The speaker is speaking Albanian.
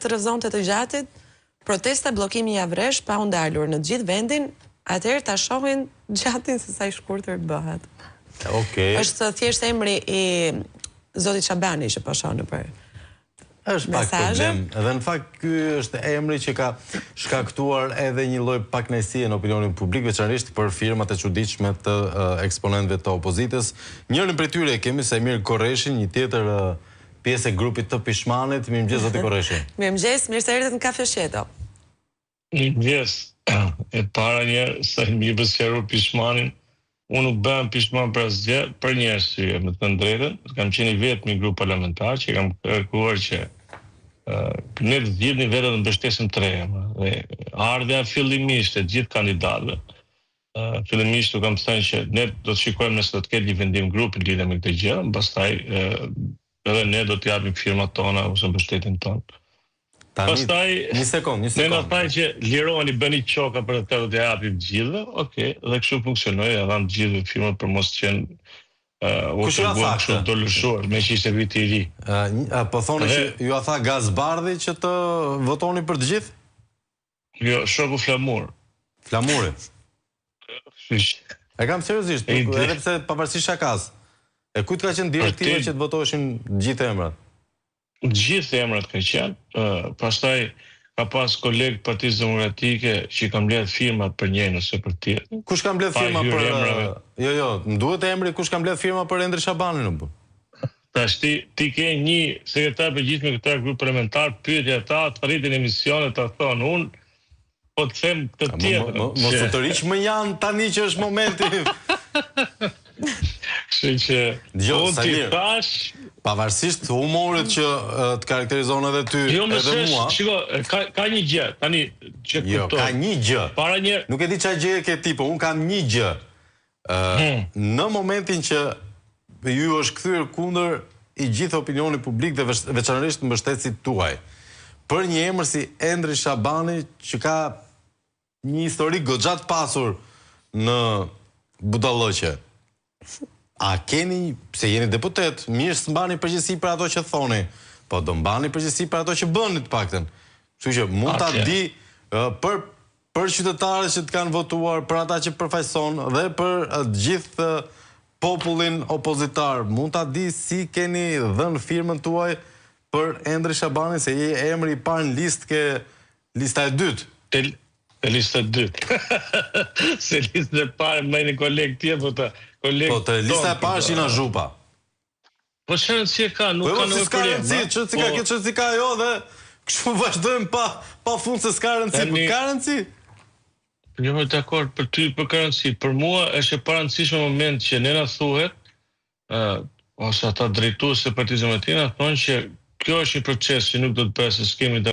të rrëzonte të gjatit, protesta bllokimi i javresh pa u ndalur në gjithë vendin, atëherë ta shohin gjatin se sa i shkurtër bëhet. Okej. Është thjesht emri i zotit Shabani që po shoh nëpër. Është pak problem. Edhe në fakt ky është emri që ka shkaktuar edhe një lloj pakënaqësie në opinionin publik, veçanërisht për firmat e çuditshme të eksponentëve të opozitës. Njërin prej tyre kemi Sajmir Korreshin, një tjetër pjesë e grupit të Pishmanit. Mirëmëngjes zoti Korreshi. Mirëmëngjes, mirë se erdhët në Kafe Sheto. Mirëmëngjes. E para njerë, Sajmir sqaroi Pishmanin. Unë nuk bëhem Pishman për asgjë, për një arsye, me të drejtën, kam qenë i vetmi grup parlamentar që kam kërkuar që ne të zgjidhni vetë të mbështesim tre emra. Dhe ardha fillimisht e gjithë kandidatëve. Fillimisht u kam thënë që ne do të shikojmë nëse do të ketë një vendim grupi lidhur me këtë gjë, pastaj edhe ne do të japim firmat tona ose mbështetjen tonë. Pastaj një sekond. Ne na thaj që liroheni, bëni qoka për të të japim gjithë, okay, dhe kështu funksionoi, ja dhanë gjithë firmat për mos qenë ose kështu të lëshuar, me që ishte viti i ri. Po thoni që ju a tha Gazbardhi që të votoni për të gjithë? Jo, shoku Flamur. Flamuri? E kam seriozisht, edhe pse pavarësisht shakas. E kujt ka qenë direktiva që të votoheshin gjithë emrat? Gjithë emrat ka qenë, pastaj ka pas kolegë Partisë Demokratike që kam mbledh firmat për njërin ose për tjetrin. Kush ka mbledh firma për Jo, më duhet emri kush ka mbledh firma për Endri Shabanin apo? Tash ti ke një sekretar përgjithshëm me këtë grup parlamentar, pyetje ata, të rritin emisionet, ta thonë unë po të them të tjetër. Mos u tëriq më janë tani që është momenti. Kështu që unë ti thash, pavarësisht humorit që të karakterizon edhe ty, edhe mua. Shiko, ka një gjë, tani që kuptoj. Jo, ka një gjë. Para një. Nuk e di çfarë gjë ke ti, po un kam një gjë. Në momentin që ju është kthyer kundër i gjithë opinioni publik dhe veçanërisht mbështetësit tuaj, për një emër si Endri Shabani që ka një histori goxha të pasur në budallëqe. A keni, pse jeni deputet, mirë s'mbani përgjegjësi për ato që thoni, po do mbani përgjegjësi për ato që bëni të paktën. Kështu që mund ta di për qytetarët që të kanë votuar, për ata që përfaqëson dhe për gjithë popullin opozitar, mund ta di si keni dhënë firmën tuaj për Endri Shabanin, se je emri i parë në listë, ke lista e dytë. E lista e dytë. Se lista e parë më një koleg tjetër, po të lista e parë është Ina Zhupa. Po çfarë si ka, nuk ka ndonjë problem. Çfarë si ka jo dhe kështu vazhdojmë pa fund se s'ka rëndësi, po ka rëndësi. Jo, më dakord për ty për rëndësi. Për mua është e parëndësishme moment që ne na thuhet ose ata drejtues të Partisë Demokratike thonë që kjo është një proces që nuk do të bëhet se skemi